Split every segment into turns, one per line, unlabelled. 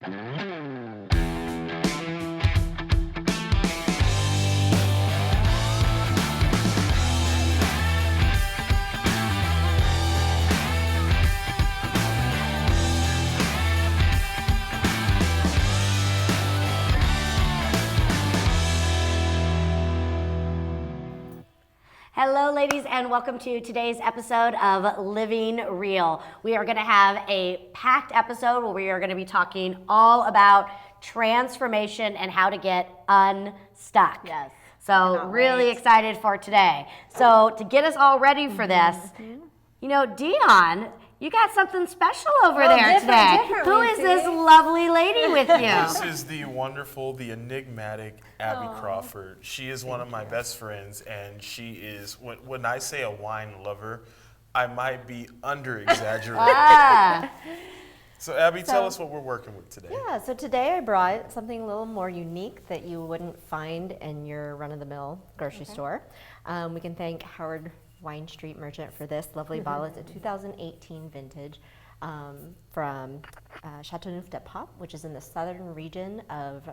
Hello, ladies, and welcome to today's episode of Living Real. We are going to have a packed episode where we are going to be talking all about transformation and how to get unstuck.
Yes.
So really excited for today. So to get us all ready for this, you know, Dion, you got something special over there today. Who is this lovely lady with you?
This is the wonderful, the enigmatic Abby Crawford. She is one of my best friends, and she is, when I say a wine lover, I might be under-exaggerating. So Abby, tell us what we're working with today.
Yeah, so today I brought something a little more unique that you wouldn't find in your run-of-the-mill grocery store. We can thank Howard Wine Street Merchant for this lovely bottle. It's a 2018 vintage from Châteauneuf-du-Pape, which is in the southern region of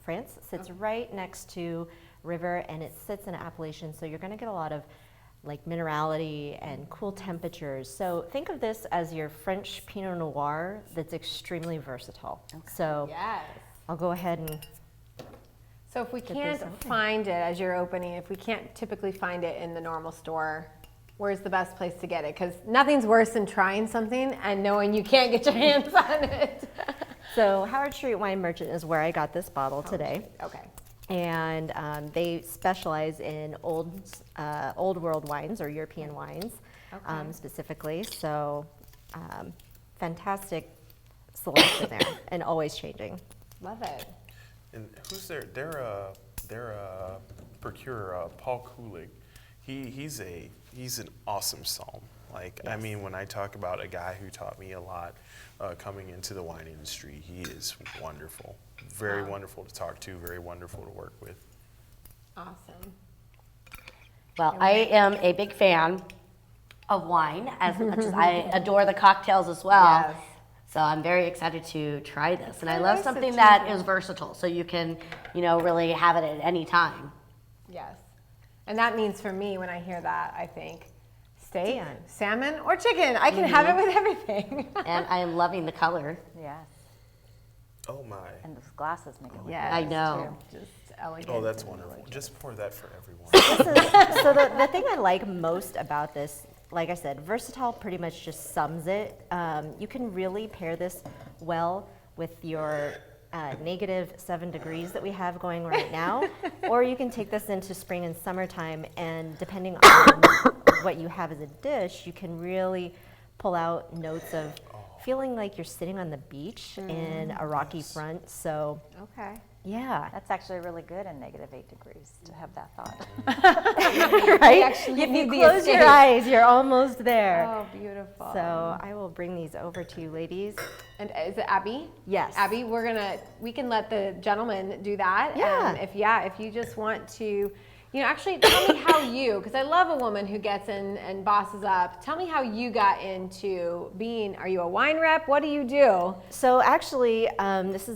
France. It sits right next to river, and it sits in Appalachian, so you're going to get a lot of like minerality and cool temperatures. So think of this as your French Pinot Noir that's extremely versatile. So I'll go ahead and
So if we can't find it as you're opening, if we can't typically find it in the normal store, where's the best place to get it? Because nothing's worse than trying something and knowing you can't get your hands on it.
So Howard Street Wine Merchant is where I got this bottle today.
Okay.
And they specialize in old world wines or European wines specifically. So fantastic selection there and always changing.
Love it.
And who's their procurer, Paul Kulig. He's an awesome somm. Like, I mean, when I talk about a guy who taught me a lot coming into the wine industry, he is wonderful. Very wonderful to talk to, very wonderful to work with.
Awesome.
Well, I am a big fan of wine, as much as I adore the cocktails as well.
Yes.
So I'm very excited to try this. And I love something that is versatile, so you can, you know, really have it at any time.
Yes. And that means for me, when I hear that, I think steak, salmon, or chicken. I can have it with everything.
And I am loving the color.
Yes.
Oh my.
And those glasses make it look
Yes,
I know.
Just elegant.
Oh, that's wonderful. Just pour that for everyone.
So the thing I like most about this, like I said, versatile pretty much just sums it. You can really pair this well with your -7 degrees that we have going right now, or you can take this into spring and summertime, and depending on what you have as a dish, you can really pull out notes of feeling like you're sitting on the beach in a rocky front. So
Okay.
yeah.
That's actually really good in -8 degrees to have that thought.
Right?
actually
If you
need the
close your
escape.
eyes, you're almost there.
Oh, beautiful.
So I will bring these over to you, ladies.
And is it Abby?
Yes.
Abby, we can let the gentleman do that.
Yeah.
And if you just want to, actually tell me how because I love a woman who gets in and bosses up. Tell me how you got into are you a wine rep? What do you do?
So actually, this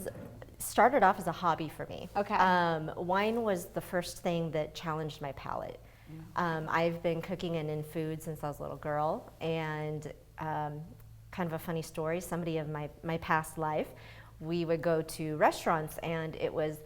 started off as a hobby for me.
Okay.
Wine was the first thing that challenged my palate. I've been cooking and in food since I was a little girl, and kind of a funny story, somebody of my past life, we would go to restaurants and it was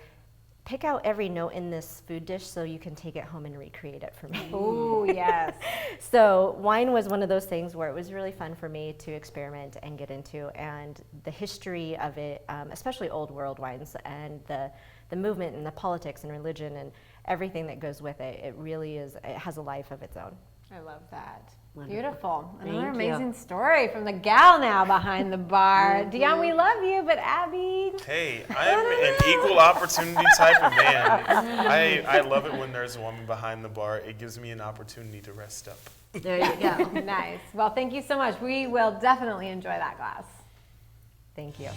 pick out every note in this food dish so you can take it home and recreate it for me.
Oh, yes.
So wine was one of those things where it was really fun for me to experiment and get into, and the history of it, especially old world wines and the movement and the politics and religion and everything that goes with it, it has a life of its own.
I love that.
Wonderful.
Beautiful. Another
Thank you.
amazing story from the gal now behind the bar. Dion, we love you, but Abby.
Hey, I'm an equal opportunity type of man. I love it when there's a woman behind the bar. It gives me an opportunity to rest up.
There you go.
Nice. Well, thank you so much. We will definitely enjoy that glass.
Thank you.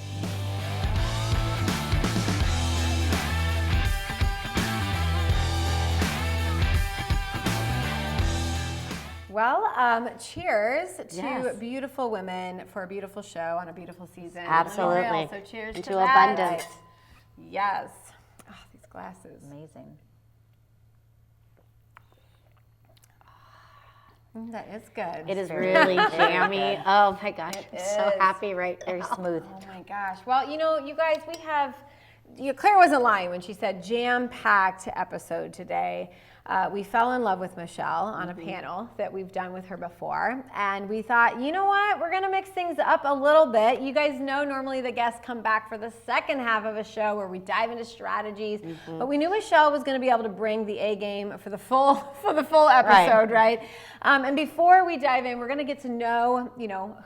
Well, cheers to
Yes.
beautiful women for a beautiful show on a beautiful season.
Absolutely.
Unreal. So cheers
Into
to that.
abundance.
Yes. Oh, these glasses.
Amazing.
That is good.
It is really jammy. Oh my gosh, I'm so
is.
happy right
Very
now.
smooth.
Oh my gosh. Well, you guys, we have, Claire wasn't lying when she said jam-packed episode today. We fell in love with Michele on a panel that we've done with her before. And we thought, you know what? We're going to mix things up a little bit. You guys know normally the guests come back for the second half of a show where we dive into strategies. But we knew Michele was going to be able to bring the A game for the full episode, right? And before we dive in, we're going to get to know,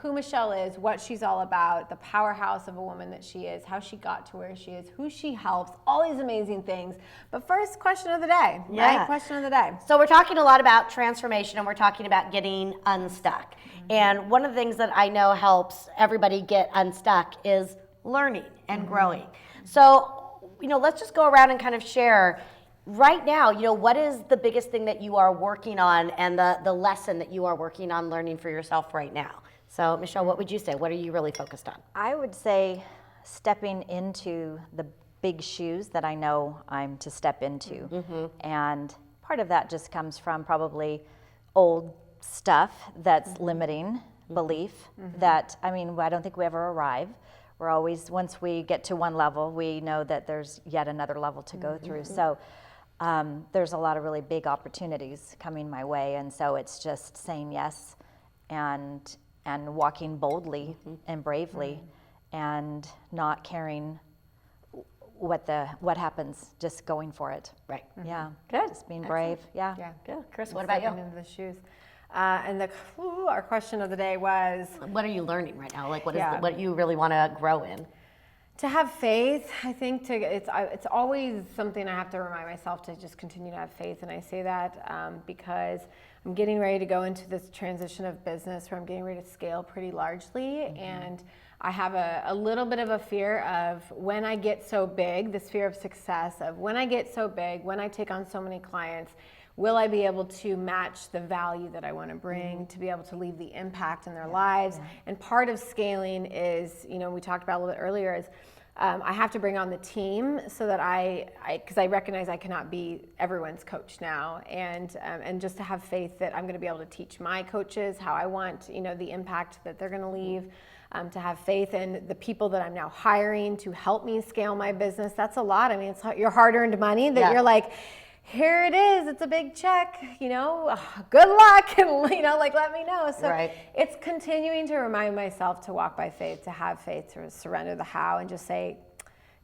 who Michele is, what she's all about, the powerhouse of a woman that she is, how she got to where she is, who she helps, all these amazing things. But first, question of the day,
Yeah.
right? Question of the day.
So we're talking a lot about transformation and we're talking about getting unstuck. And one of the things that I know helps everybody get unstuck is learning and growing. So, let's just go around and kind of share right now, what is the biggest thing that you are working on and the lesson that you are working on learning for yourself right now? So Michele, what would you say? What are you really focused on?
I would say stepping into the big shoes that I know I'm to step into. And part of that just comes from probably old stuff that's limiting belief that, I don't think we ever arrive. We're always, once we get to one level, we know that there's yet another level to go through. So there's a lot of really big opportunities coming my way. And so it's just saying yes and walking boldly and bravely and not caring what happens, just going for it.
Right.
Yeah.
Good.
Just being brave. Yeah.
Good. Chris, what about you?
Stepping into the shoes. And our question of the day was,
What are you learning right now? Like, what is
Yeah.
what you really want to grow in?
to have faith. I think it's always something I have to remind myself to just continue to have faith. And I say that because I'm getting ready to go into this transition of business where I'm getting ready to scale pretty largely. And I have a little bit of a fear of when I get so big, this fear of success of when I get so big, when I take on so many clients, will I be able to match the value that I want to bring, to be able to leave the impact in their lives? And part of scaling is, we talked about a little bit earlier, is I have to bring on the team so that because I recognize I cannot be everyone's coach now, and just to have faith that I'm going to be able to teach my coaches how I want, the impact that they're going to leave. To have faith in the people that I'm now hiring to help me scale my business. That's a lot. I mean, it's your hard-earned money that you're like, here it is, it's a big check, good luck, and let me know. So it's continuing to remind myself to walk by faith, to have faith, to surrender the how, and just say,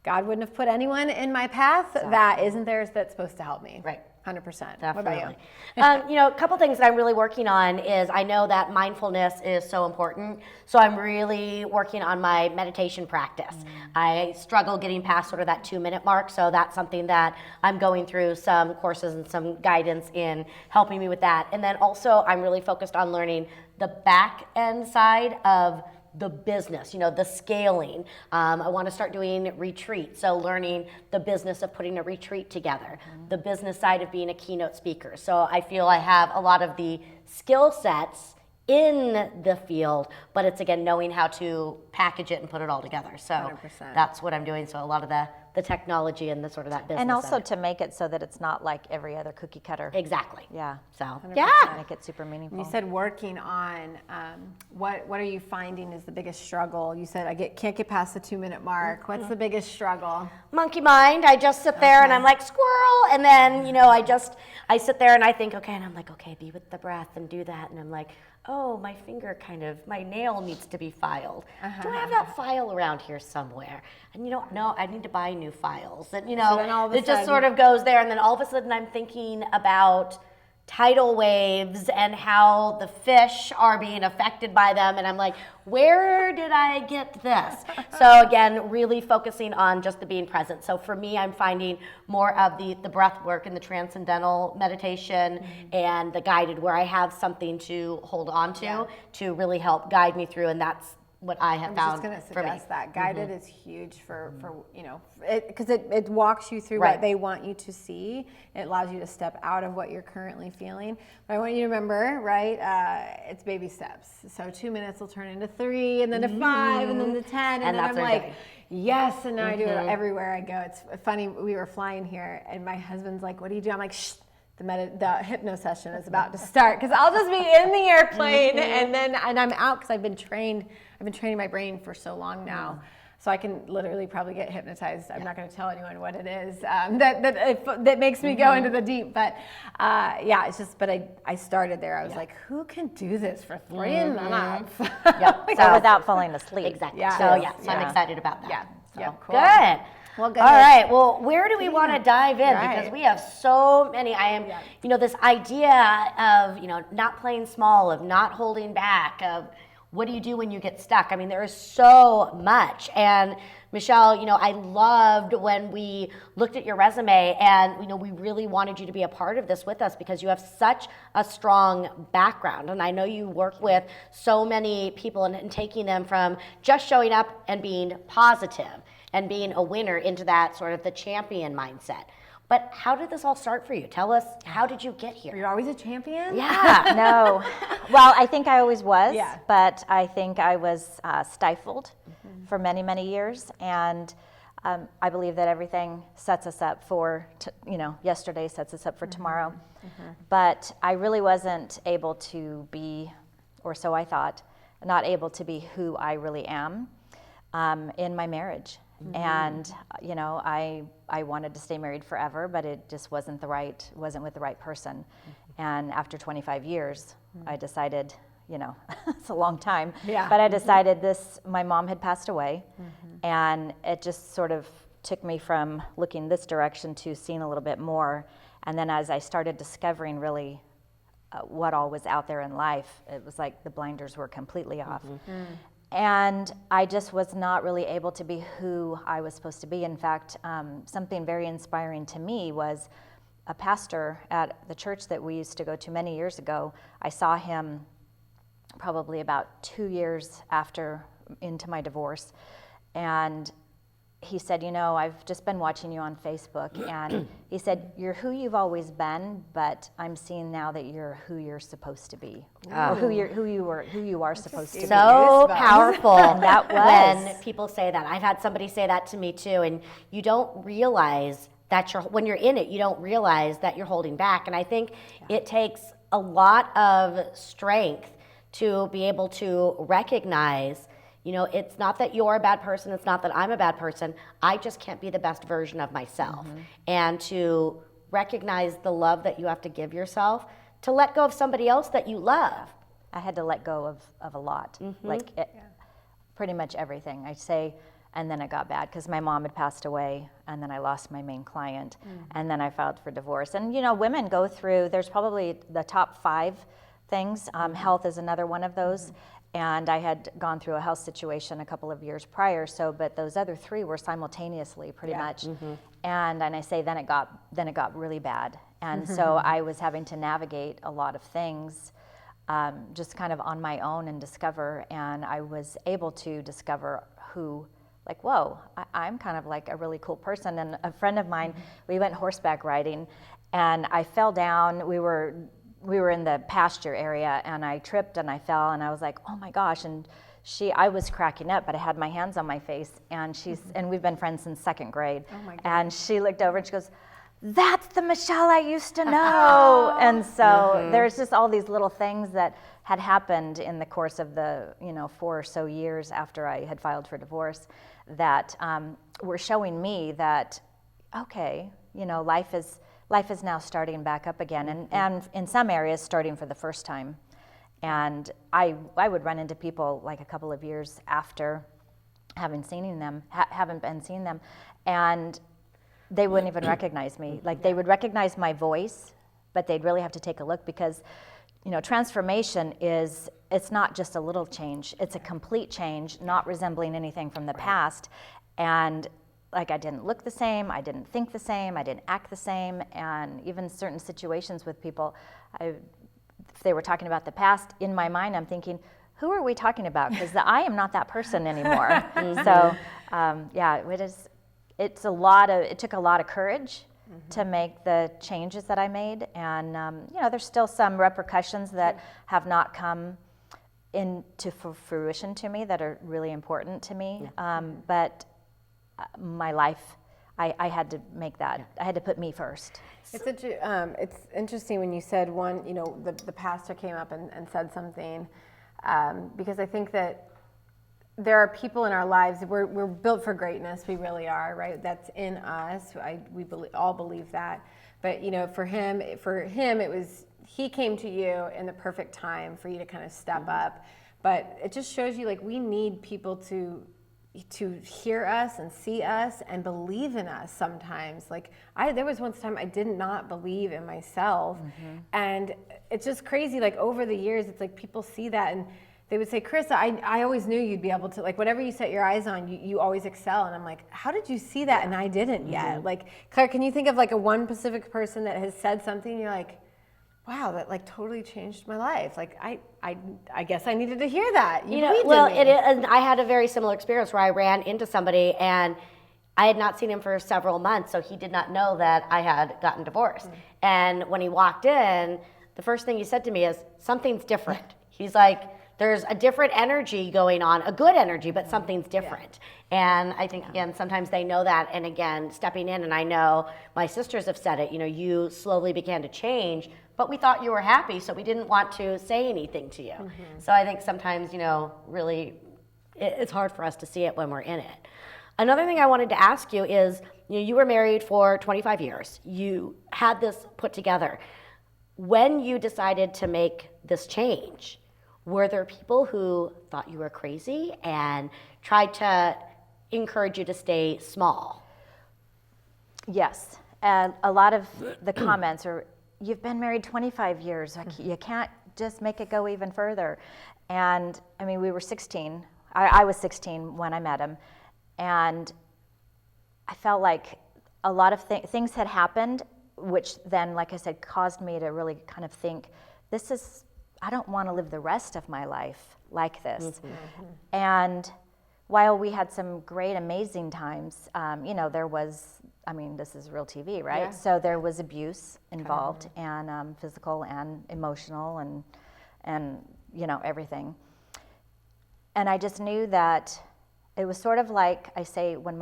God wouldn't have put anyone in my path that isn't theirs that's supposed to help me.
Right.
100%.
Definitely.
What about you?
A couple things that I'm really working on is I know that mindfulness is so important. So I'm really working on my meditation practice. I struggle getting past sort of that 2-minute mark. So that's something that I'm going through some courses and some guidance in helping me with that. And then also I'm really focused on learning the back end side of the business, the scaling. I want to start doing retreats, so learning the business of putting a retreat together, the business side of being a keynote speaker. So I feel I have a lot of the skill sets in the field, but it's again knowing how to package it and put it all together. So
100%.
That's what I'm doing. So a lot of the technology and the sort of that business.
And also
side.
to make it so that it's not like every other cookie cutter.
Exactly.
Yeah.
So
100%.
yeah.
Make it super meaningful.
You said working on what are you finding is the biggest struggle? You said can't get past the 2-minute mark. What's the biggest struggle?
Monkey mind. I just sit there and I'm like squirrel, and then I sit there and I think and I'm like be with the breath and do that, and I'm like my nail needs to be filed. Do I have that file around here somewhere? And no, I need to buy new files. And
then all of a
it just
sudden-
sort of goes there, and then all of a sudden I'm thinking about tidal waves and how the fish are being affected by them, and I'm like, where did I get this? So again, really focusing on just the being present. So for me, I'm finding more of the breath work and the transcendental meditation and the guided, where I have something to hold on to really help guide me through, and that's what I have
I'm
found
just going to
for me.
suggest that guided is huge for because it walks you through
Right.
what they want you to see. It allows you to step out of what you're currently feeling. But I want you to remember, right? It's baby steps. So 2 minutes will turn into 3, and then to 5, and then to 10, and then
that's
I'm
what
like,
you're doing.
yes, and now I do it everywhere I go. It's funny. We were flying here, and my husband's like, "What do you do?" I'm like, "Shh." The hypno session is about to start because I'll just be in the airplane and I'm out because I've been training my brain for so long now, so I can literally probably get hypnotized. I'm not going to tell anyone what it is that makes me go into the deep, but it's just. But I started there. I was like, who can do this for 3 minutes?
Yep. So without falling asleep.
Exactly.
Yeah.
So
Yeah.
I'm excited about that.
Yeah.
So,
Yeah, cool.
Good.
Well, good.
All right. Well, where do we want to dive in?
Right.
Because we have so many. I am, this idea of, not playing small, of not holding back, of what do you do when you get stuck? I mean, there is so much. And Michele, I loved when we looked at your resume and, we really wanted you to be a part of this with us because you have such a strong background. And I know you work with so many people and taking them from just showing up and being positive and being a winner into that sort of the champion mindset. But how did this all start for you? Tell us, how did you get
Were
here?
you always a champion?
Yeah.
No. Well, I think I always was,
Yeah.
but I think I was stifled for many, many years. And I believe that everything sets us up for, yesterday sets us up for tomorrow. But I really wasn't able to be, or so I thought, not able to be who I really am in my marriage. And I wanted to stay married forever, but it just wasn't with the right person. And after 25 years, I decided, it's a long time, but I decided my mom had passed away, and it just sort of took me from looking this direction to seeing a little bit more. And then as I started discovering really what all was out there in life, it was like the blinders were completely off. And I just was not really able to be who I was supposed to be. In fact, something very inspiring to me was a pastor at the church that we used to go to many years ago. I saw him probably about 2 years into my divorce. And he said, I've just been watching you on Facebook, and he said, you're who you've always been, but I'm seeing now that you're who you're supposed to be, or who you are supposed to be.
So powerful.
That was.
When people say that. I've had somebody say that to me too, and you don't realize that when you're in it, you don't realize that you're holding back. And I think it takes a lot of strength to be able to recognize, it's not that you're a bad person, it's not that I'm a bad person, I just can't be the best version of myself. And to recognize the love that you have to give yourself, to let go of somebody else that you love.
I had to let go of a lot, pretty much everything. I'd say, and then it got bad because my mom had passed away, and then I lost my main client, and then I filed for divorce. And women go through, there's probably the top 5 things. Health is another one of those. And I had gone through a health situation a couple of years prior, but those other 3 were simultaneously pretty much. And I say then it got really bad. And so I was having to navigate a lot of things just kind of on my own and discover, and I was able to discover who, like, whoa, I'm kind of like a really cool person. And a friend of mine, we went horseback riding, and I fell down. We were in the pasture area, and I tripped and I fell, and I was like, oh my gosh. And I was cracking up, but I had my hands on my face, and and we've been friends since 2nd grade.
Oh my goodness.
And she looked over and she goes, that's the Michele I used to know. And so there's just all these little things that had happened in the course of the 4 or so years after I had filed for divorce that were showing me that, okay, life is now starting back up again, and in some areas starting for the first time. And I would run into people like a couple of years after haven't been seeing them, and they wouldn't even recognize me. Like, they would recognize my voice, but they'd really have to take a look because, transformation it's not just a little change, it's a complete change, not resembling anything from the past. And like, I didn't look the same, I didn't think the same, I didn't act the same, and even certain situations with people, if they were talking about the past, in my mind I'm thinking, who are we talking about? Because I am not that person anymore. So yeah, it took a lot of courage to make the changes that I made. And you know, there's still some repercussions that have not come into fruition to me that are really important to me. But my life, I had to make that. I had to put me first.
It's interesting when you said one, you know, the pastor came up and said something, because I think that there are people in our lives, we're built for greatness, we really are, right? That's in us, we all believe that. But, you know, for him, it was, he came to you in the perfect time for you to kind of step up. But it just shows you, like, we need people to hear us and see us and believe in us sometimes. Like, there was one time I did not believe in myself. And it's just crazy, like, over the years, it's like people see that and they would say, Carissa, I always knew you'd be able to, like, whatever you set your eyes on, you always excel. And I'm like, how did you see that? And I didn't yet. Like, Claire, can you think of like a one specific person that has said something and you're like, wow, that like totally changed my life. Like, I guess I needed to hear that.
You know, well, and I had a very similar experience where I ran into somebody and I had not seen him for several months, so he did not know that I had gotten divorced. And when he walked in, the first thing he said to me is, something's different. He's like, there's a different energy going on, a good energy, but something's different. And I think, again, sometimes they know that. And again, stepping in, and I know my sisters have said it, you know, you slowly began to change, but we thought you were happy, so we didn't want to say anything to you. So I think sometimes, you know, really, it's hard for us to see it when we're in it. Another thing I wanted to ask you is, you know, you were married for 25 years. You had this put together. When you decided to make this change, were there people who thought you were crazy and tried to encourage you to stay small?
Yes, and a lot of the comments are, you've been married 25 years, you can't just make it go even further. And I mean, we were 16, I was 16 when I met him, and I felt like a lot of things had happened, which then, like I said, caused me to really kind of think, I don't want to live the rest of my life like this. And while we had some great, amazing times, you know, there was, I mean, this is real TV, right?
Yeah.
So there was abuse involved, and physical and emotional and, you know, everything. And I just knew that it was sort of like, I say, when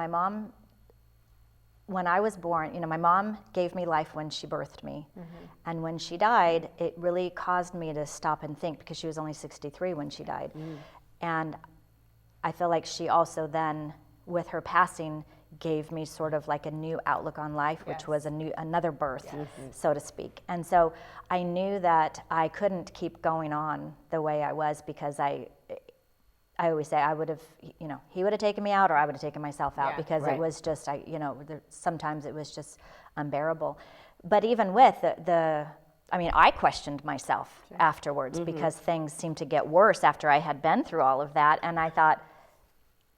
I was born, you know, my mom gave me life when she birthed me. And when she died, it really caused me to stop and think, because she was only 63 when she died. And I feel like she also then, with her passing, gave me sort of like a new outlook on life, which was another birth, so to speak. And so I knew that I couldn't keep going on the way I was, because I always say I would have, you know, he would have taken me out or I would have taken myself out, because it was just, sometimes it was just unbearable. But even with I mean, I questioned myself afterwards, because things seemed to get worse after I had been through all of that. And I thought,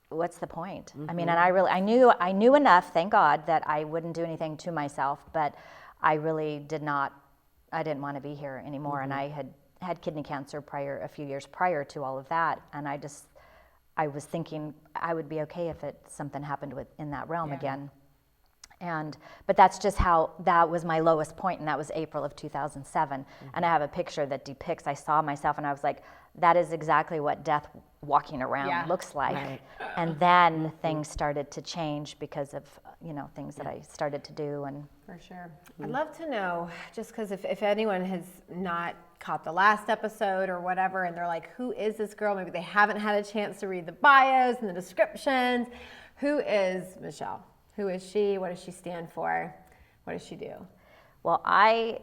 what's the point? I mean, and I knew enough, thank God, that I wouldn't do anything to myself, but I really didn't want to be here anymore. And I had kidney cancer a few years prior to all of that, and I was thinking I would be okay if something happened in that realm again. But that's just how, that was my lowest point, and that was April of 2007. And I have a picture that depicts, I saw myself and I was like, that is exactly what death walking around looks like. And then things started to change because of, you know, things that I started to do. And
for sure. I'd love to know, just because if anyone has not caught the last episode or whatever, and they're like, who is this girl? Maybe they haven't had a chance to read the bios and the descriptions. Who is Michele? Who is she? What does she stand for? What does she do?
Well, I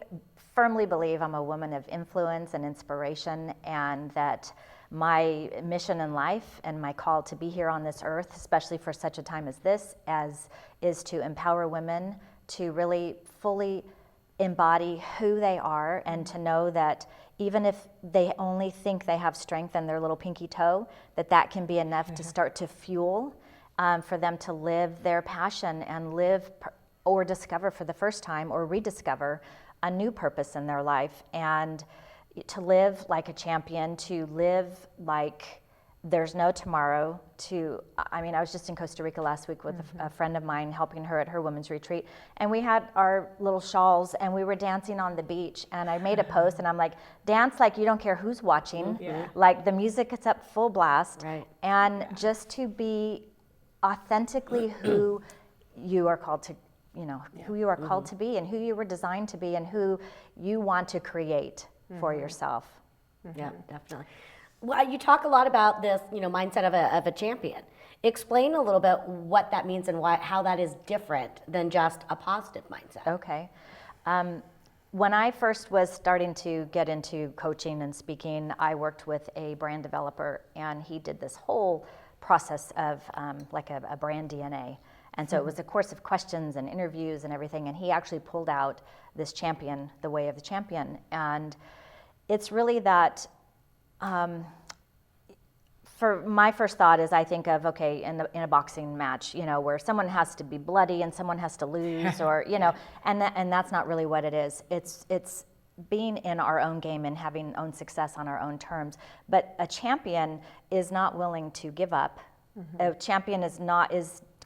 firmly believe I'm a woman of influence and inspiration, and that my mission in life and my call to be here on this earth, especially for such a time as this, is to empower women to really fully embody who they are, and to know that even if they only think they have strength in their little pinky toe, that can be enough to start to fuel for them to live their passion and live or discover for the first time or rediscover a new purpose in their life. And to live like a champion, to live like there's no tomorrow. I was just in Costa Rica last week with a friend of mine, helping her at her women's retreat, and we had our little shawls and we were dancing on the beach, and I made a post and I'm like, dance like you don't care who's watching, like the music is up full blast, and just to be authentically who you are called to, who you are called to be and who you were designed to be and who you want to create for yourself.
Yeah, definitely. Well, you talk a lot about this, mindset of a champion. Explain a little bit what that means and how that is different than just a positive mindset.
Okay. When I first was starting to get into coaching and speaking, I worked with a brand developer, and he did this whole process of like a brand DNA. And so it was a course of questions and interviews and everything, and he actually pulled out this champion, the way of the champion. And it's really that, for my first thought is I think of, okay, in a boxing match, where someone has to be bloody and someone has to lose, or, and that's not really what it is. It's being in our own game and having own success on our own terms. But a champion is not willing to give up. A champion is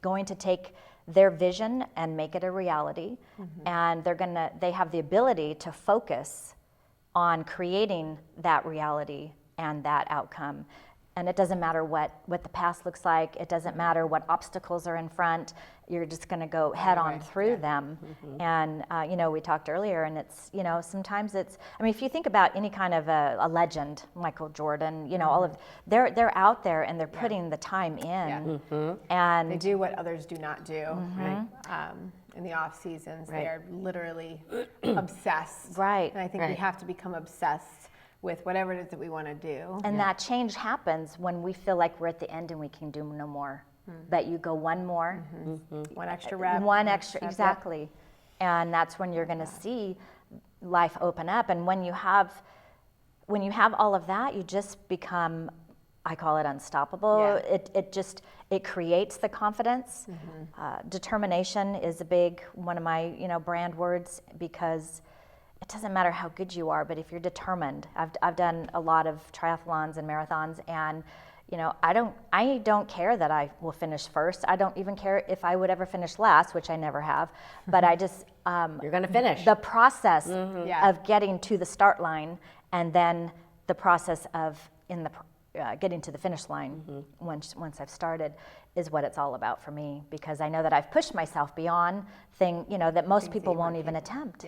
going to take their vision and make it a reality, and they have the ability to focus on creating that reality and that outcome. And it doesn't matter what the past looks like. It doesn't matter what obstacles are in front. You're just going to go head on through them. And, we talked earlier, and it's, sometimes it's, if you think about any kind of a legend, Michael Jordan, all of, they're out there and they're putting the time in. And
they do what others do not do. In the off seasons, they are literally obsessed.
Right.
And I think we have to become obsessed with whatever it is that we want to do.
And that change happens when we feel like we're at the end and we can do no more. But you go one more.
One extra rep.
One extra, exactly. And that's when you're going to see life open up. And when you have all of that, you just become, I call it unstoppable. It creates the confidence. Determination is a big one of my brand words, because it doesn't matter how good you are, but if you're determined. I've done a lot of triathlons and marathons, and I don't care that I will finish first. I don't even care if I would ever finish last, which I never have. But I just
you're going to finish.
The process of getting to the start line, and then the process of getting to the finish line once I've started, is what it's all about for me, because I know that I've pushed myself beyond that most people won't even attempt.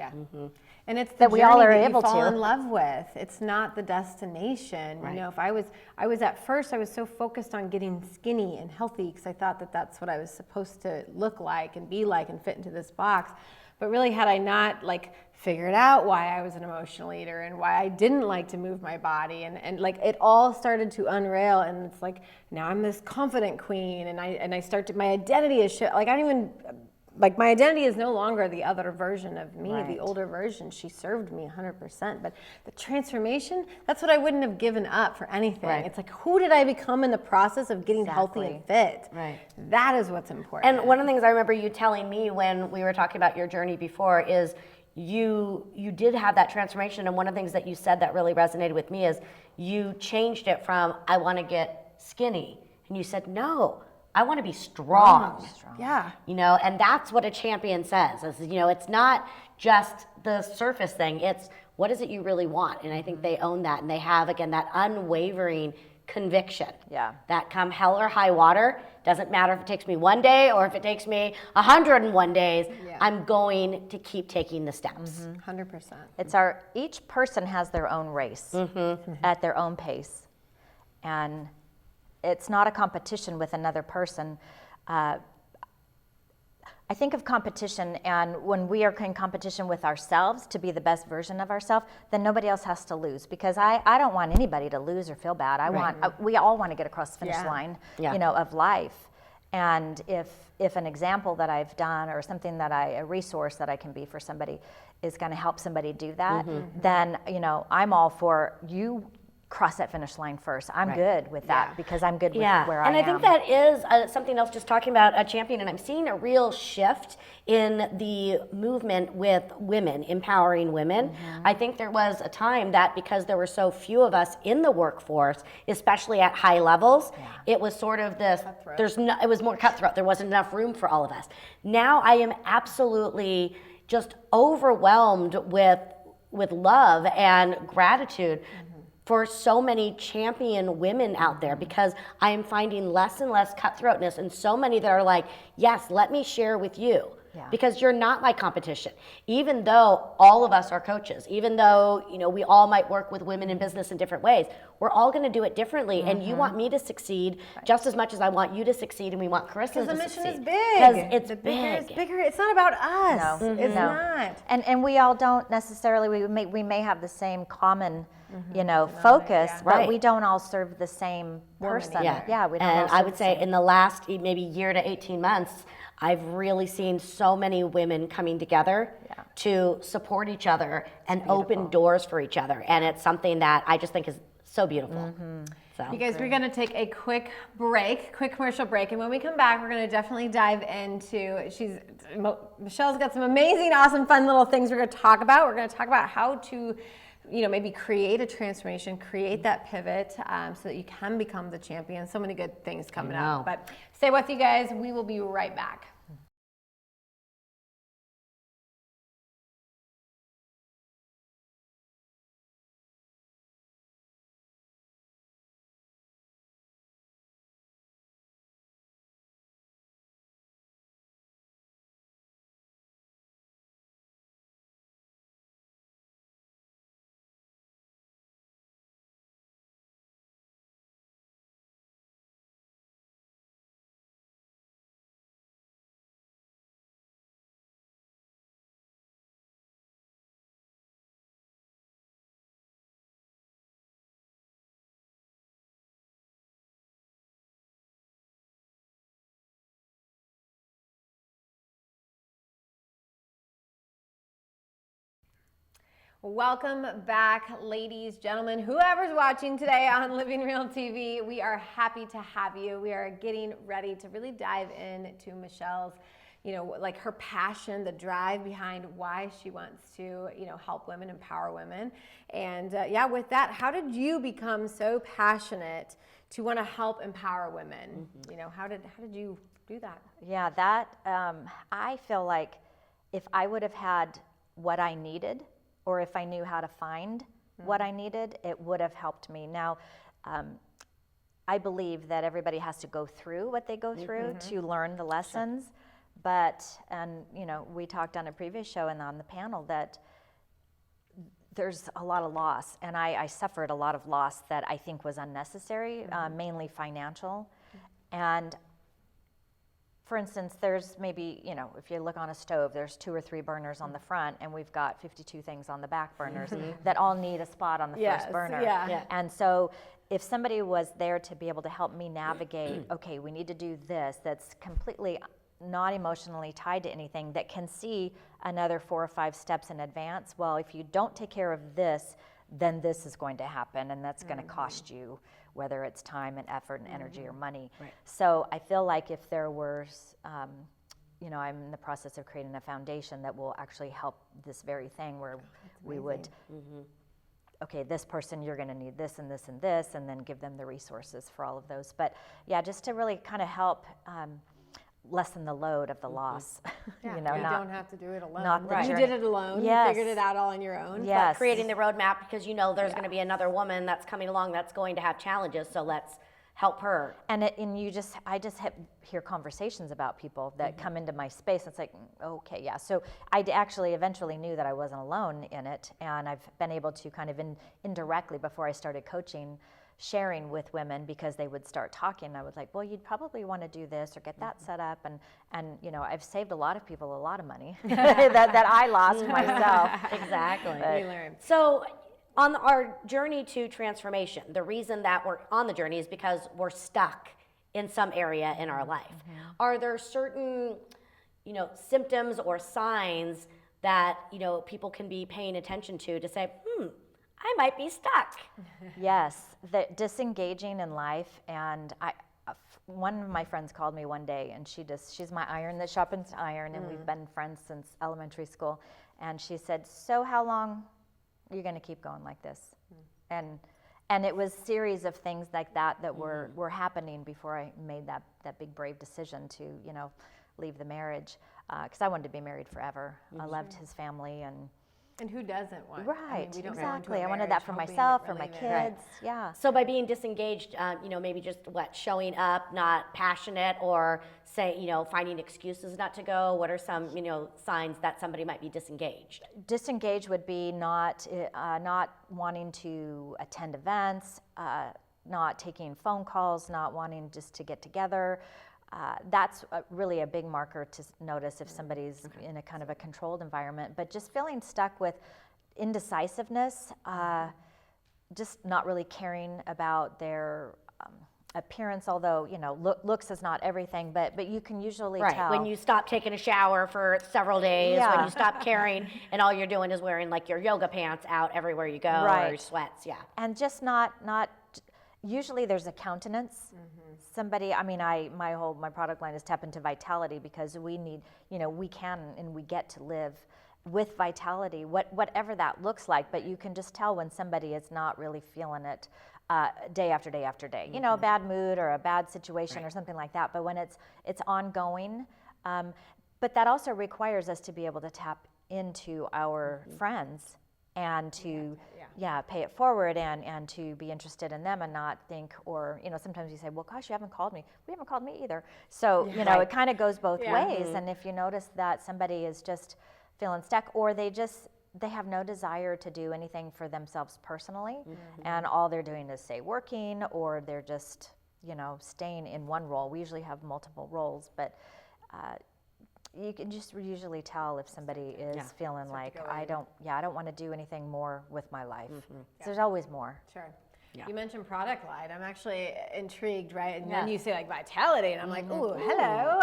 And it's
that we all are
that
able
you fall
to
in love with. It's not the destination. If I was at first, I was so focused on getting skinny and healthy, because I thought that that's what I was supposed to look like and be like and fit into this box. But really, had I not figured out why I was an emotional eater and why I didn't like to move my body, and it all started to unrail, and it's now I'm this confident queen, and I start to, my identity is shit. My identity is no longer the other version of me, the older version. She served me 100%. But the transformation, that's what I wouldn't have given up for anything. It's who did I become in the process of getting healthy and fit? That is what's important.
And one of the things I remember you telling me when we were talking about your journey before is you did have that transformation. And one of the things that you said that really resonated with me is you changed it from, I want to get skinny. And you said, no, I want to be strong.
Yeah.
And that's what a champion says. It's not just the surface thing. It's what is it you really want? And I think they own that, and they have, again, that unwavering conviction. That come hell or high water, doesn't matter if it takes me one day or if it takes me 101 days, I'm going to keep taking the steps.
100%.
It's each person has their own race at their own pace. And it's not a competition with another person. I think of competition, and when we are in competition with ourselves to be the best version of ourselves, then nobody else has to lose, because I don't want anybody to lose or feel bad. We all want to get across the finish line, of life. And if an example that I've done or something a resource that I can be for somebody is going to help somebody do that, then I'm all for you cross that finish line first. I'm
Right.
good with that
Yeah.
because I'm good with
Yeah,
where
and
I
I
am.
think that is something else, just talking about a champion, and I'm seeing a real shift in the movement with women, empowering women. I think there was a time that because there were so few of us in the workforce, especially at high levels, it was sort of this, it was more cutthroat. There wasn't enough room for all of us. Now I am absolutely just overwhelmed with love and gratitude for so many champion women out there, because I am finding less and less cutthroatness, and so many that are like, yes, let me share with you.
Yeah.
Because you're not my competition. Even though all of us are coaches, even though we all might work with women in business in different ways, we're all going to do it differently. And you want me to succeed just as much as I want you to succeed, and we want Carissa to
The mission
succeed.
is big.
Because it's
the
big.
It's bigger. It's not about us.
No,
It's
no.
not.
And we all don't necessarily, we may have the same common, focus,
yeah.
but
Right.
we don't all serve the same person.
Yeah,
we don't
and
all
I
serve
would
the
say
same.
in the last maybe year to 18 months, I've really seen so many women coming together to support each other and open doors for each other, and it's something that I just think is so beautiful. So.
You guys, we're going to take a quick commercial break, and when we come back, we're going to definitely dive into. Michelle's got some amazing, awesome, fun little things we're going to talk about. We're going to talk about how to, maybe create a transformation, create that pivot, so that you can become the champion. So many good things coming up. But stay with you guys. We will be right back. Welcome back, ladies, gentlemen, whoever's watching today on Living Real TV. We are happy to have you. We are getting ready to really dive into Michelle's, like her passion, the drive behind why she wants to, help women, empower women. And with that, how did you become so passionate to want to help empower women? How did you do that?
Yeah, that, I feel like if I would have had what I needed, or if I knew how to find what I needed, it would have helped me. Now, I believe that everybody has to go through what they go through to learn the lessons. But, we talked on a previous show and on the panel that there's a lot of loss, and I suffered a lot of loss that I think was unnecessary, mainly financial. And for instance, there's maybe, if you look on a stove, there's 2 or 3 burners on the front, and we've got 52 things on the back burners that all need a spot on the first burner.
Yeah.
And so if somebody was there to be able to help me navigate, okay, we need to do this, that's completely not emotionally tied to anything, that can see another 4 or 5 steps in advance, well, if you don't take care of this, then this is going to happen, and that's going to cost you, whether it's time and effort and energy or money.
Right.
So I feel like if there were, I'm in the process of creating a foundation that will actually help this very thing, where we would, okay, this person, you're going to need this and this and this, and then give them the resources for all of those. But yeah, just to really kind of help lessen the load of the loss.
Yeah,
you
don't have to do it alone.
not the
You
journey.
did it alone.
Yes.
You figured it out all on your own.
Yes.
Creating the roadmap, because there's going to be another woman that's coming along that's going to have challenges, so let's help her.
And I just hear conversations about people that come into my space. It's like, okay, yeah. So I actually eventually knew that I wasn't alone in it, and I've been able to kind of indirectly, before I started coaching, sharing with women, because they would start talking. I was like, well, you'd probably want to do this or get that set up, and I've saved a lot of people a lot of money that I lost myself.
Exactly.
We learned.
So on our journey to transformation, the reason that we're on the journey is because we're stuck in some area in our life. Are there certain, symptoms or signs that, people can be paying attention to say, I might be stuck.
Yes, the disengaging in life, and one of my friends called me one day, and she's my iron that sharpens iron, and we've been friends since elementary school, and she said, so how long are you going to keep going like this? And it was a series of things like that were happening before I made that big brave decision to, leave the marriage, because I wanted to be married forever. I loved his family,
And who doesn't want?
right,
we don't go into a
exactly. I wanted that
marriage
for
hoping
myself,
it
for my
really
kids. Yeah.
So by being disengaged, maybe just showing up, not passionate, or finding excuses not to go. What are some, signs that somebody might be disengaged?
Disengage would be not wanting to attend events, not taking phone calls, not wanting just to get together. That's really a big marker to notice if somebody's in a kind of a controlled environment. But just feeling stuck with indecisiveness, just not really caring about their appearance, although looks is not everything, but you can usually tell.
When you stop taking a shower for several days, when you stop caring, and all you're doing is wearing like your yoga pants out everywhere you go, or your sweats,
and just not. Usually there's a countenance. Somebody, my product line is Tap into Vitality, because we need, we can and we get to live with vitality, whatever that looks like, but you can just tell when somebody is not really feeling it day after day after day. A bad mood or a bad situation or something like that, but when it's ongoing, but that also requires us to be able to tap into our friends and to pay it forward and to be interested in them and not think, or sometimes you say, well, gosh, you haven't called me. We haven't called me either. So it kind of goes both ways. And if you notice that somebody is just feeling stuck, or they have no desire to do anything for themselves personally, and all they're doing is say working, or they're just staying in one role. We usually have multiple roles, but you can just usually tell if somebody is feeling like, I don't want to do anything more with my life. So there's always more.
Sure. Yeah. You mentioned product line. I'm actually intrigued, right? And then you say like vitality, and I'm like, ooh, hello.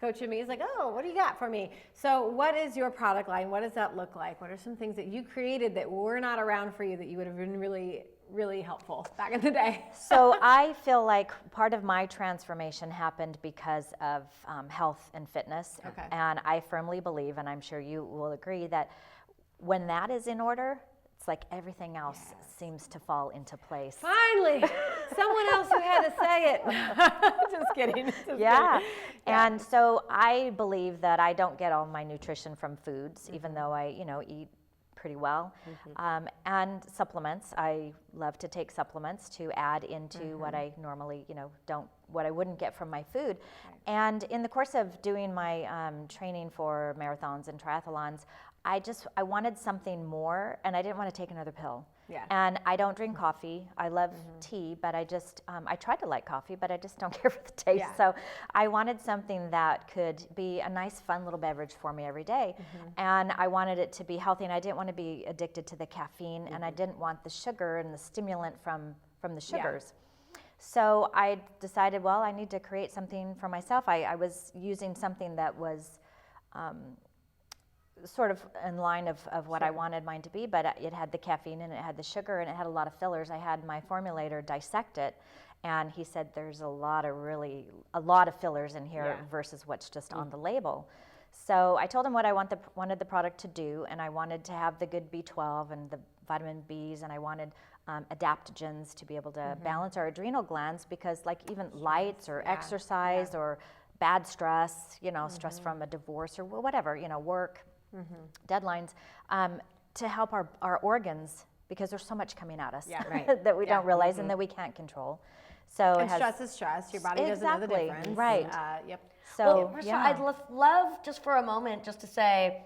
Coach and me is like, oh, what do you got for me? So what is your product line? What does that look like? What are some things that you created that were not around for you that you would have been really, really helpful back in the day?
So I feel like part of my transformation happened because of health and fitness.
Okay.
And I firmly believe, and I'm sure you will agree, that when that is in order, it's like everything else seems to fall into place.
Finally, someone else who had to say it. Just kidding. Kidding.
And so I believe that I don't get all my nutrition from foods, even though I, eat pretty well. And supplements. I love to take supplements to add into what I normally, what I wouldn't get from my food. Right. And in the course of doing my training for marathons and triathlons, I wanted something more, and I didn't want to take another pill.
Yeah.
And I don't drink coffee. I love tea, but I try to like coffee, but I just don't care for the taste.
Yeah.
So I wanted something that could be a nice, fun little beverage for me every day. And I wanted it to be healthy, and I didn't want to be addicted to the caffeine, and I didn't want the sugar and the stimulant from the sugars. So I decided, well, I need to create something for myself. I was using something that was sort of in line of what I wanted mine to be, but it had the caffeine and it had the sugar and it had a lot of fillers. I had my formulator dissect it, and he said there's a lot of fillers in here versus what's just on the label. So I told him what I wanted the product to do, and I wanted to have the good B12 and the vitamin Bs, and I wanted adaptogens to be able to balance our adrenal glands, because like even lights or exercise or bad stress, stress from a divorce or whatever, work, deadlines, to help our organs, because there's so much coming at us that we don't realize and that we can't control. So
stress is stress. Your body doesn't know the difference.
Right.
So I'd love just for a moment just to say,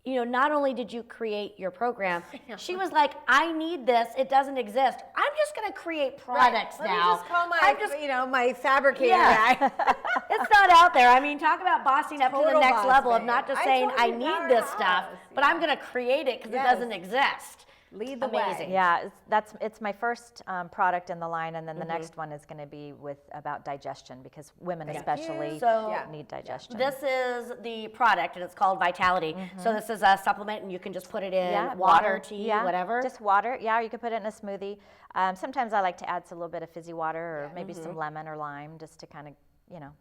not only did you create your program, she was like, I need this. It doesn't exist. I'm just going to create products now.
Let me just call my fabricator guy.
It's not out there. I mean, talk about bossing up to the next level of not just saying, I need this stuff, but I'm going to create it because it doesn't exist.
Lead the
Amazing.
way.
Yeah, it's my first product in the line, and then the next one is going to be about digestion, because women especially
So-
need digestion.
This is the product, and it's called Vitality. So this is a supplement, and you can just put it in water, tea, whatever.
Just water. Yeah, or you could put it in a smoothie. Sometimes I like to add a little bit of fizzy water, or maybe some lemon or lime, just to kind of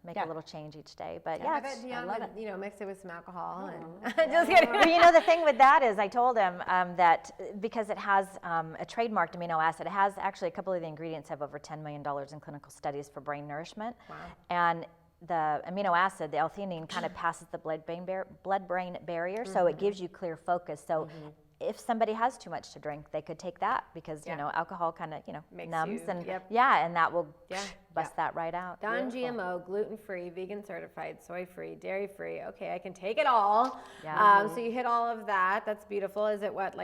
make a little change each day. But
I
it's,
bet Dion would, mix it with some alcohol. And just kidding.
well, the thing with that is I told him that because it has a trademarked amino acid, it has actually a couple of the ingredients have over $10 million in clinical studies for brain nourishment.
Wow.
And the amino acid, the L-theanine, kind of passes the blood-brain barrier, so it gives you clear focus. So if somebody has too much to drink, they could take that, because alcohol kind of
Makes
numbs
you-
and
yep.
and that will
Yeah,
bust
yeah.
that right out.
Non-GMO, gluten-free, vegan certified, soy-free, dairy-free. Okay, I can take it all.
Yeah.
So you hit all of that. That's beautiful. Is it what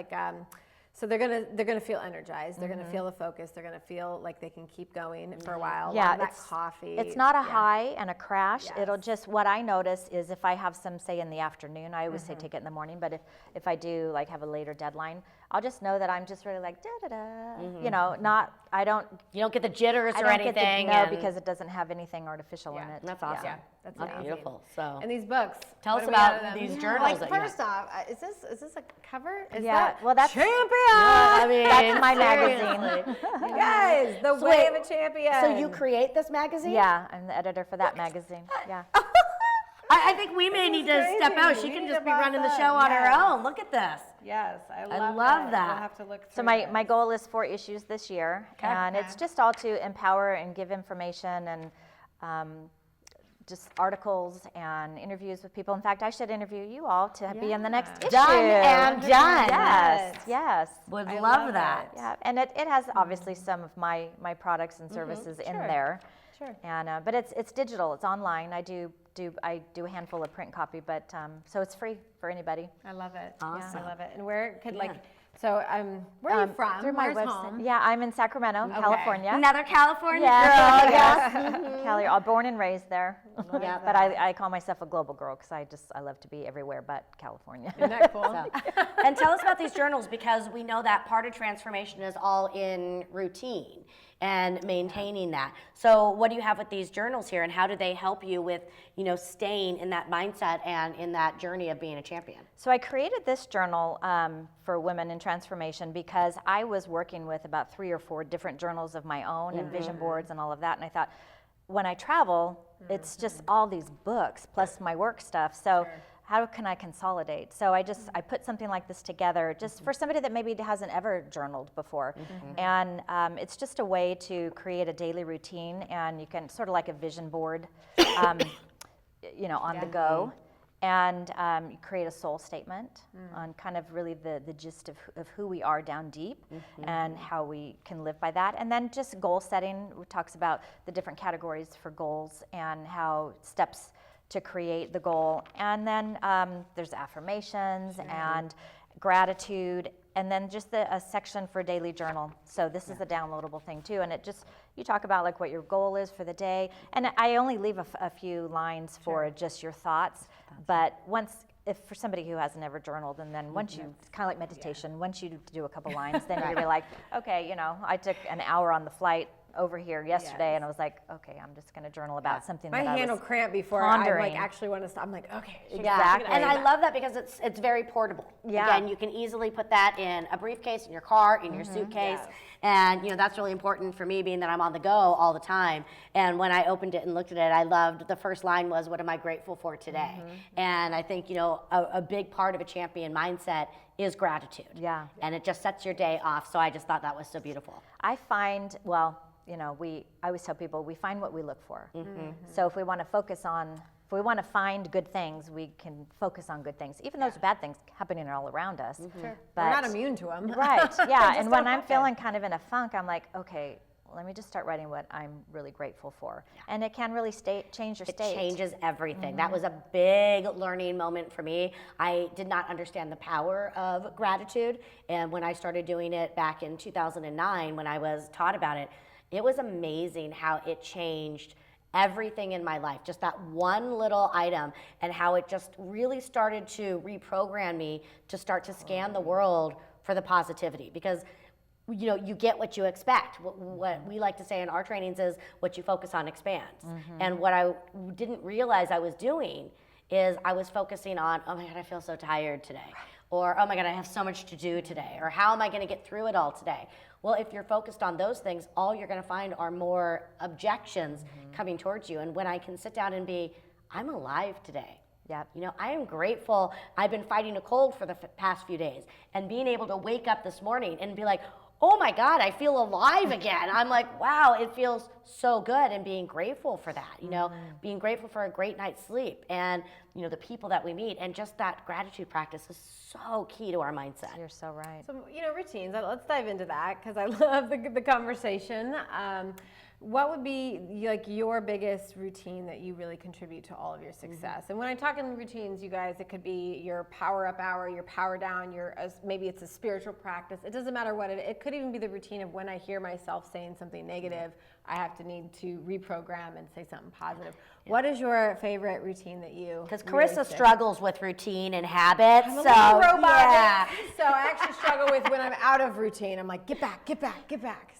so they're gonna feel energized. They're gonna feel the focus. They're gonna feel like they can keep going for a while.
Yeah,
that coffee.
It's not a
Yeah.
high and a crash.
Yes.
It'll just, what I notice is if I have some, say in the afternoon, I always say take it in the morning, but if I do like have a later deadline, I'll just know that I'm just really like da-da-da, I don't
You don't get the jitters
I
or
don't get
anything.
no,
and
because it doesn't have anything artificial in
Yeah.
it.
That's awesome.
Yeah, that's
That's
amazing.
beautiful. So
And these books.
Tell
what
us
do we got
about
of them?
these journals
Like
that you
first off, is this a cover? Is
Yeah,
that
well, that's-
champion?
I mean,
That's my
seriously.
magazine.
You guys, the
So
way
wait,
of a champion.
So you create this magazine?
Yeah, I'm the editor for that magazine. Yeah.
I think we may need to
crazy.
step out. She
We
can
need
just
to
be
boss
running the
up.
show on her
Yes.
own. Look at this.
Yes, I
love
love
that.
We'll have to look through
So my
this.
goal is 4 issues this year, and it's just all to empower and give information and just articles and interviews with people. In fact, I should interview you all to be in the next issue.
Done and done.
Yes, yes.
Would
I
love
love
that.
it.
Yeah, and it has obviously some of my products and services in there.
Sure.
And but it's digital. It's online. I do a handful of print copy, but so it's free for anybody.
I love it.
Awesome.
I love it. And where could so where are you from?
Through my
Where's
website.
home?
Yeah, I'm in Sacramento, California.
Another California
Yeah,
girl.
yes. Cali, all born and raised there.
Yeah.
But I call myself a global girl because I love to be everywhere but California.
Isn't that cool?
And tell us about these journals, because we know that part of transformation is all in routine and maintaining that. So what do you have with these journals here, and how do they help you with, staying in that mindset and in that journey of being a champion?
So I created this journal for women in transformation because I was working with about 3 or 4 different journals of my own and vision boards and all of that, and I thought, when I travel, it's just all these books plus my work stuff. So how can I consolidate? So I put something like this together just for somebody that maybe hasn't ever journaled before. And it's just a way to create a daily routine, and you can sort of like a vision board, on the go. And you create a soul statement on kind of really the gist of who we are down deep and how we can live by that. And then just goal setting, which talks about the different categories for goals and how steps to create the goal. And then there's affirmations and gratitude, and then just a section for daily journal. So this is a downloadable thing too, and it just, you talk about like what your goal is for the day, and I only leave a few lines for just your thoughts, but once, if for somebody who hasn't ever journaled, and then once you, it's kind of like meditation, once you do a couple lines, then you're like, okay, I took an hour on the flight over here yesterday, and I was like, okay, I'm just going to journal about something
My
that I
hand
was
will cramp before
pondering.
I actually want to stop. I'm like, okay.
Exactly.
And I love that because it's very portable.
Yeah.
Again, you can easily put that in a briefcase, in your car, in your suitcase. And that's really important for me, being that I'm on the go all the time. And when I opened it and looked at it, I loved the first line was, what am I grateful for today? And I think, a big part of a champion mindset is gratitude.
Yeah.
And it just sets your day off. So I just thought that was so beautiful.
I find, I always tell people, we find what we look for. So if we want to if we want to find good things, we can focus on good things, even though there's bad things happening all around us.
Sure.
But,
We're not immune to them.
Right, yeah. And when
don't
I'm
happen.
feeling kind of in a funk, I'm like, okay, let me just start writing what I'm really grateful for. And it can really change your
It
state.
changes everything. That was a big learning moment for me. I did not understand the power of gratitude. And when I started doing it back in 2009, when I was taught about it, it was amazing how it changed everything in my life. Just that one little item, and how it just really started to reprogram me to start to scan the world for the positivity, because you get what you expect. What we like to say in our trainings is what you focus on expands. And what I didn't realize I was doing is I was focusing on, oh my God, I feel so tired today. Or, oh my God, I have so much to do today. Or how am I going to get through it all today? Well, if you're focused on those things, all you're going to find are more objections coming towards you. And when I can sit down and be, I'm alive today.
Yep.
I am grateful. I've been fighting a cold for the past few days. And being able to wake up this morning and be like, oh my God, I feel alive again. I'm like, wow, it feels so good, and being grateful for that, being grateful for a great night's sleep, and, the people that we meet, and just that gratitude practice is so key to our mindset.
You're so right.
So, routines, let's dive into that, because I love the conversation. What would be like your biggest routine that you really contribute to all of your success? And when I'm talking routines, you guys, it could be your power up hour, your power down, maybe it's a spiritual practice. It doesn't matter what it could even be the routine of when I hear myself saying something negative, I need to reprogram and say something positive. Yeah. What is your favorite routine that you?
Because Carissa struggles with routine and habits.
I'm a little robot. So I actually struggle with when I'm out of routine. I'm like, get back.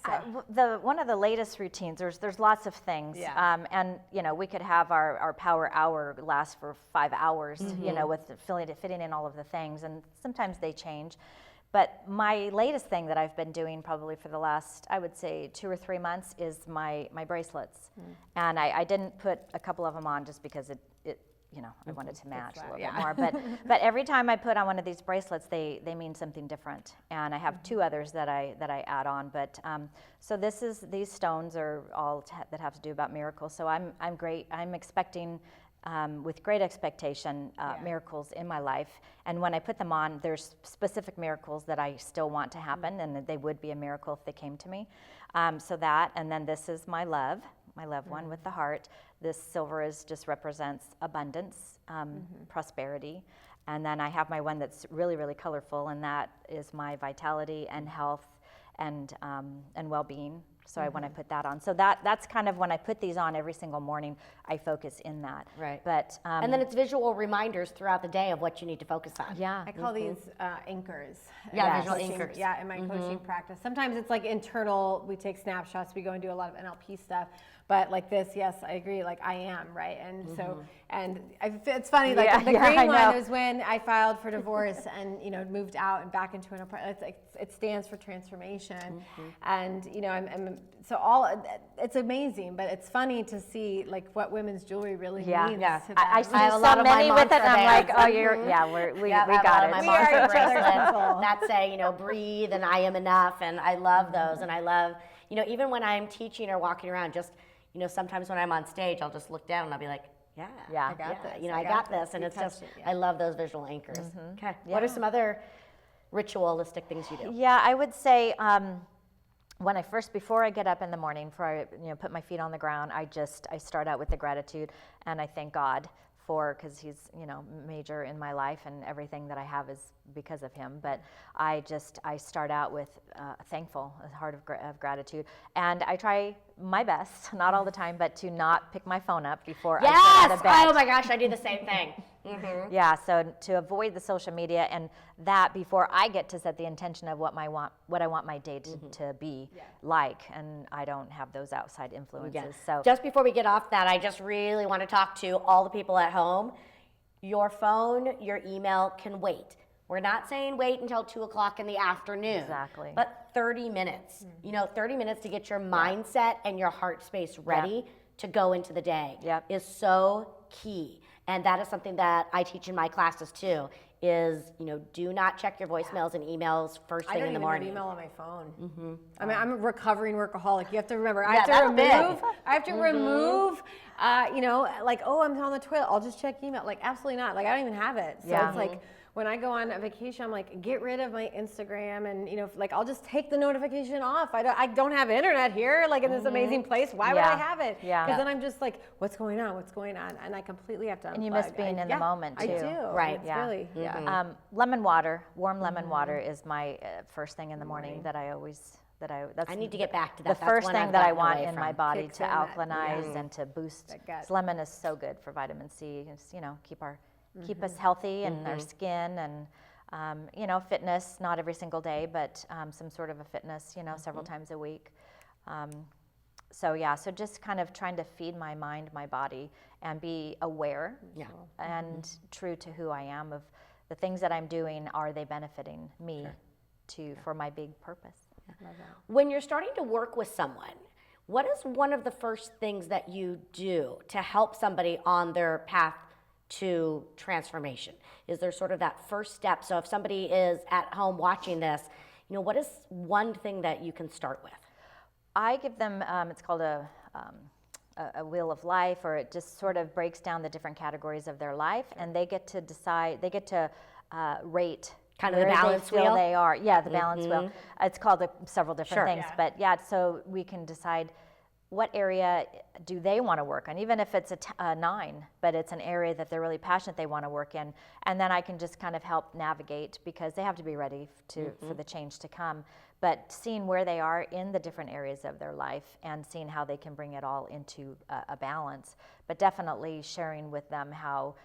So
One of the latest routines, there's lots of things.
Yeah.
And we could have our power hour last for 5 hours, with fitting in all of the things, and sometimes they change. But my latest thing that I've been doing probably for the last, I would say, 2 or 3 months is my bracelets. And I didn't put a couple of them on just because I wanted to match a little bit more. But every time I put on one of these bracelets, they mean something different. And I have 2 others that I add on. But so these stones are all that have to do about miracles. So I'm expecting. With great expectation, miracles in my life. And when I put them on, there's specific miracles that I still want to happen, and they would be a miracle if they came to me. So that, and then this is my love one with the heart. This silver just represents abundance, prosperity. And then I have my one that's really, really colorful, and that is my vitality and health and well-being. So when I put that on, so that's kind of when I put these on every single morning, I focus in that.
Right.
But
and then it's visual reminders throughout the day of what you need to focus on.
Yeah.
I call these anchors.
Yeah,
In
visual
coaching-
anchors.
Yeah, in my coaching practice. Sometimes it's like internal, we take snapshots, we go and do a lot of NLP stuff. But like this, yes, I agree, like I am, right? And so, it's funny, like the green one is when I filed for divorce and, moved out and back into an apartment. It stands for transformation. And, it's amazing, but it's funny to see like what women's jewelry really means.
Yeah.
To them.
I see
have a
so
lot of my
many with it, and I'm
mantra
like, oh, we
I
got it.
My
We are
mantra
each other's
bracelets
people.
that say, breathe and I am enough, and I love those, and I love, even when I'm teaching or walking around, just, sometimes when I'm on stage, I'll just look down and I'll be like,
Yeah.
I got this.
I got this, and
You
it's
touched
just,
it, yeah.
I love those visual anchors. Okay. What are some other ritualistic things you do?
Yeah, I would say before I get up in the morning, before I put my feet on the ground, I start out with the gratitude, and I thank God because he's major in my life, and everything that I have is because of him. But I start out with thankful, a heart of gratitude, and I try my best, not all the time, but to not pick my phone up before I get out of bed.
Oh my gosh, I do the same thing.
Yeah, so to avoid the social media, and that before I get to set the intention of what I want my day to be like, and I don't have those outside influences. So
just before we get off that, I just really want to talk to all the people at home. Your phone, your email can wait. We're not saying wait until 2 o'clock in the afternoon.
Exactly.
But 30 minutes. 30 minutes to get your mindset and your heart space ready to go into the day is so key. And that is something that I teach in my classes too, is, do not check your voicemails and emails first thing in the morning.
I don't even have email on my phone. I mean, I'm a recovering workaholic. You have to remember, I have to remove, like, oh, I'm on the toilet, I'll just check email. Like, absolutely not. Like, I don't even have it. So it's like, when I go on a vacation, I'm like, get rid of my Instagram, and like I'll just take the notification off. I don't have internet here, like in this amazing place. Why would I have it?
Yeah.
Because then I'm just like, what's going on? And I completely have to unplug.
And you miss being in the moment too.
I do.
Right.
It's really,
lemon water, warm lemon water is my first thing in the morning that I always.
I need to get back to that.
The
That's
first
one
thing
I've
that I
gotten
want
away
in
from.
my body
Kicks
to
in that,
alkalinize and to boost.
That gut.
Lemon is so good for vitamin C. It's, keep us healthy and our skin, and Fitness, not every single day, but some sort of a fitness, several times a week. So just kind of trying to feed my mind, my body, and be aware and true to who I am of the things that I'm doing. Are they benefiting me for my big purpose?
When you're starting to work with someone, what is one of the first things that you do to help somebody on their path to transformation? Is there sort of that first step? So if somebody is at home watching this, what is one thing that you can start with?
I give them, it's called a wheel of life, or it just sort of breaks down the different categories of their life, and they get to decide, they get to rate
kind of the balance
wheel
wheel.
They are, the balance wheel. It's called several different things, but so we can decide what area do they want to work on, even if it's a 9, but it's an area that they're really passionate they want to work in. And then I can just kind of help navigate, because they have to be ready for the change to come. But seeing where they are in the different areas of their life and seeing how they can bring it all into a balance. But definitely sharing with them how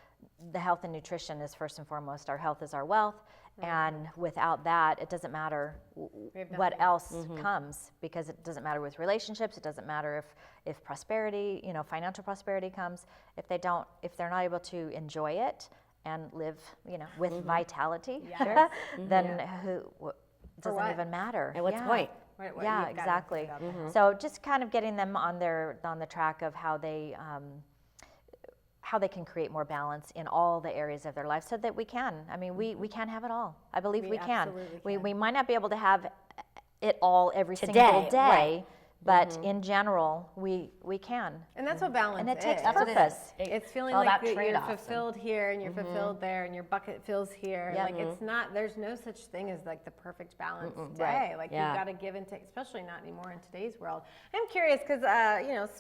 the health and nutrition is first and foremost. Our health is our wealth. And without that, it doesn't matter what else comes, because it doesn't matter with relationships. It doesn't matter if prosperity, financial prosperity comes. If they're not able to enjoy it and live, with vitality, then it doesn't even matter.
At what point?
Right,
exactly. So just kind of getting them on the track of how they can create more balance in all the areas of their life, so that we can. I mean, we can have it all. I believe we can. We might not be able to have it all every single day, but in general, we can.
And that's what balance is.
And it takes purpose.
It's feeling
all
like
about
you're
trade-offs.
fulfilled here and you're fulfilled there and your bucket fills here.
Yep.
Like it's not, there's no such thing as like the perfect balanced day. Like you've got to give and take, especially not anymore in today's world. I'm curious because,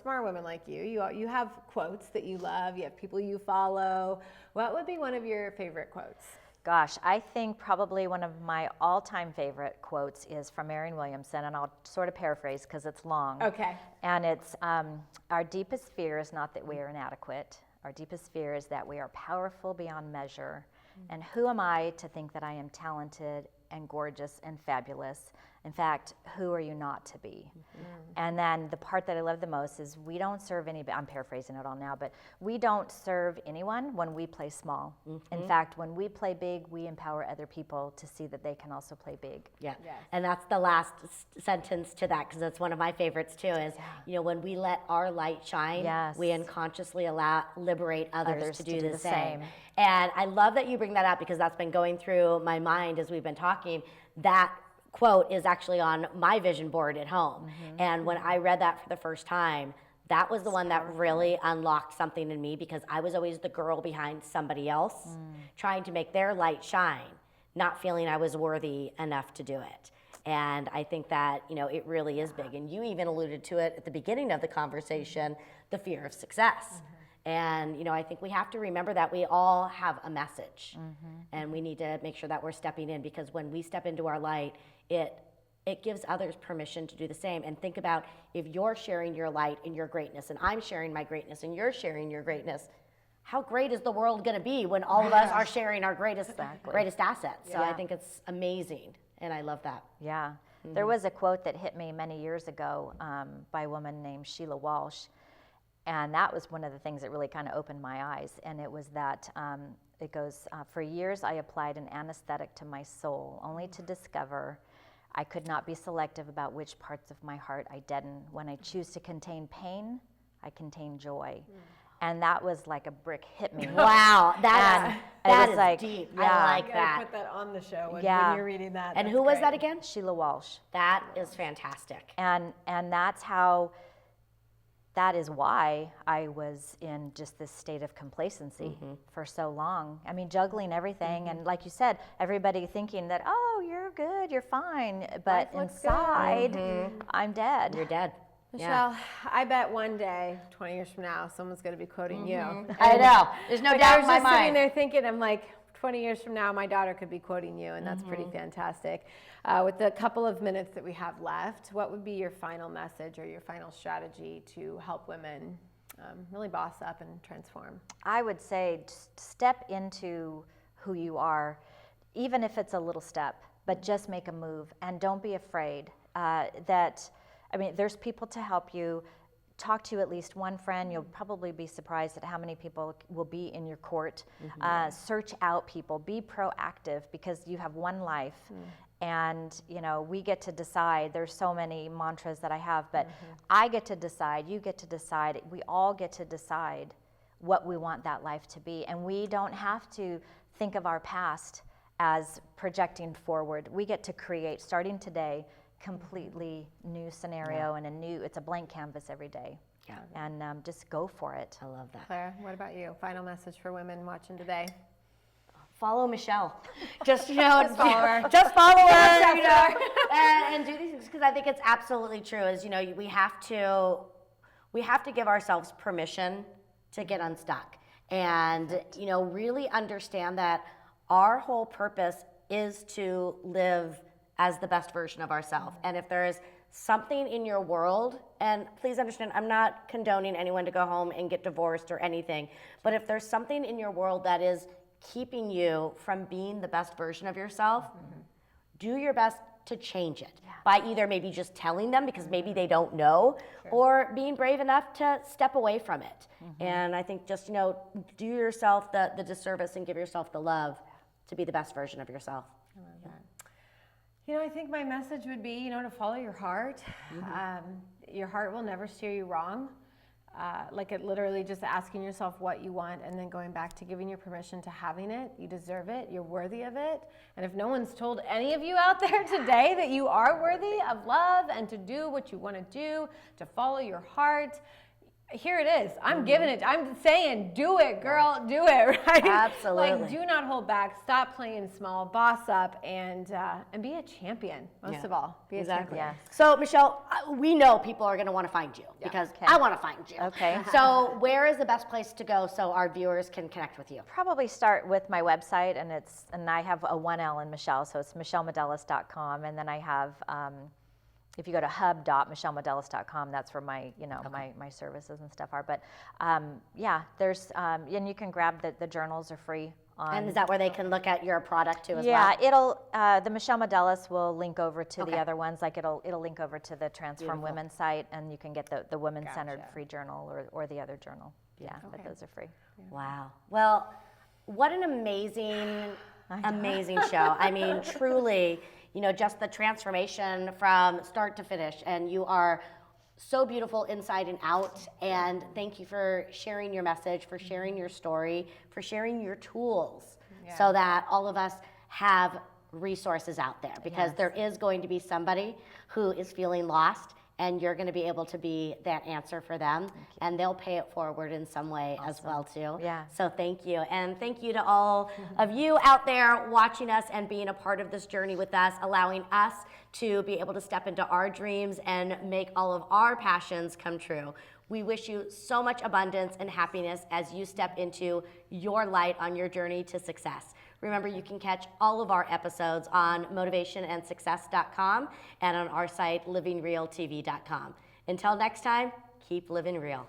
smart women like you have quotes that you love. You have people you follow. What would be one of your favorite quotes?
Gosh, I think probably one of my all-time favorite quotes is from Marianne Williamson, and I'll sort of paraphrase because it's long.
Okay.
And it's, our deepest fear is not that we are inadequate. Our deepest fear is that we are powerful beyond measure. And who am I to think that I am talented and gorgeous and fabulous? In fact, who are you not to be? And then the part that I love the most is we don't serve anybody, I'm paraphrasing it all now, but we don't serve anyone when we play small. In fact, when we play big, we empower other people to see that they can also play big.
Yeah, and that's the last sentence to that, because that's one of my favorites too, is, when we let our light shine, we unconsciously liberate others to do the same. And I love that you bring that up, because that's been going through my mind as we've been talking. That quote is actually on my vision board at home. And when I read that for the first time, that was the one that really unlocked something in me, because I was always the girl behind somebody else, trying to make their light shine, not feeling I was worthy enough to do it. And I think that, it really is big. And you even alluded to it at the beginning of the conversation, the fear of success. And, I think we have to remember that we all have a message, and we need to make sure that we're stepping in, because when we step into our light, it gives others permission to do the same. And think about, if you're sharing your light and your greatness, and I'm sharing my greatness and you're sharing your greatness, how great is the world going to be when all of us are sharing our greatest assets? So I think it's amazing, and I love that.
Yeah. There was a quote that hit me many years ago by a woman named Sheila Walsh. And that was one of the things that really kind of opened my eyes. And it was that, it goes, for years I applied an anesthetic to my soul, only to discover I could not be selective about which parts of my heart I deaden. When I choose to contain pain, I contain joy. And that was like a brick hit me.
Wow, that is
like,
deep.
Yeah.
I like
You
that.
gotta put that on the show when you're reading that.
And
That's
who was
great.
that again?
Sheila Walsh.
That is fantastic.
And that's how, that is why I was in just this state of complacency for so long. I mean, juggling everything. And like you said, everybody thinking that, oh, you're good, you're fine. But
Life looks
inside, I'm dead.
You're dead.
Michele, I bet one day, 20 years from now, someone's going to be quoting you.
I know. There's no
Like,
doubt
I was
in my
just sitting
mind.
there thinking, I'm like, 20 years from now, my daughter could be quoting you, and that's pretty fantastic. With the couple of minutes that we have left, what would be your final message or your final strategy to help women really boss up and transform?
I would say step into who you are. even if it's a little step, but just make a move and don't be afraid. There's people to help you. Talk to at least one friend. You'll probably be surprised at how many people will be in your court. Search out people. Be proactive because you have one life. And we get to decide. There's so many mantras that I have, but I get to decide, you get to decide, we all get to decide what we want that life to be. And we don't have to think of our past as projecting forward. We get to create, starting today, completely new scenario and it's a blank canvas every day.
Yeah.
And just go for it.
I love that.
Claire, what about you? Final message for women watching today.
Follow Michele. Just just
follow her.
Just follow her, and do these things because I think it's absolutely true. Is we have to give ourselves permission to get unstuck, and really understand that our whole purpose is to live as the best version of ourselves. And if there is something in your world, and please understand, I'm not condoning anyone to go home and get divorced or anything, but if there's something in your world that is keeping you from being the best version of yourself, do your best to change it by either maybe just telling them because maybe they don't know, or being brave enough to step away from it. And I think just do yourself the disservice and give yourself the love to be the best version of yourself.
I love that. I think my message would be, to follow your heart. Your heart will never steer you wrong. Literally just asking yourself what you want and then going back to giving your permission to having it. You deserve it. You're worthy of it. And if no one's told any of you out there today that you are worthy of love and to do what you want to do, to follow your heart, here it is. I'm giving it. I'm saying, do it, girl. Do it, right?
Absolutely.
Do not hold back. Stop playing small. Boss up and be a champion. Most of all, be a champion.
Yes.
So Michele, we know people are going to want to find you because I want to find you.
Okay.
So where is the best place to go so our viewers can connect with you?
Probably start with my website, and I have a 1L in Michele, so it's michelemodellas.com, and then I have. If you go to hub.michelemodellas.com, that's where my my services and stuff are. But there's and you can grab the journals are free.
And is that where they can look at your product too as well?
Yeah, it'll the Michele Modellas will link over to the other ones. Like it'll link over to the Transform Women site, and you can get the women-centered free journal or the other journal. Yeah, but those are free.
Wow. Well, what an amazing show. I mean, truly, just the transformation from start to finish. And you are so beautiful inside and out. And thank you for sharing your message, for sharing your story, for sharing your tools so that all of us have resources out there. Because there is going to be somebody who is feeling lost, and you're going to be able to be that answer for them, and they'll pay it forward in some way as well too.
Yeah.
So thank you, and thank you to all of you out there watching us and being a part of this journey with us, allowing us to be able to step into our dreams and make all of our passions come true. We wish you so much abundance and happiness as you step into your light on your journey to success. Remember, you can catch all of our episodes on motivationandsuccess.com and on our site, livingrealtv.com. Until next time, keep living real.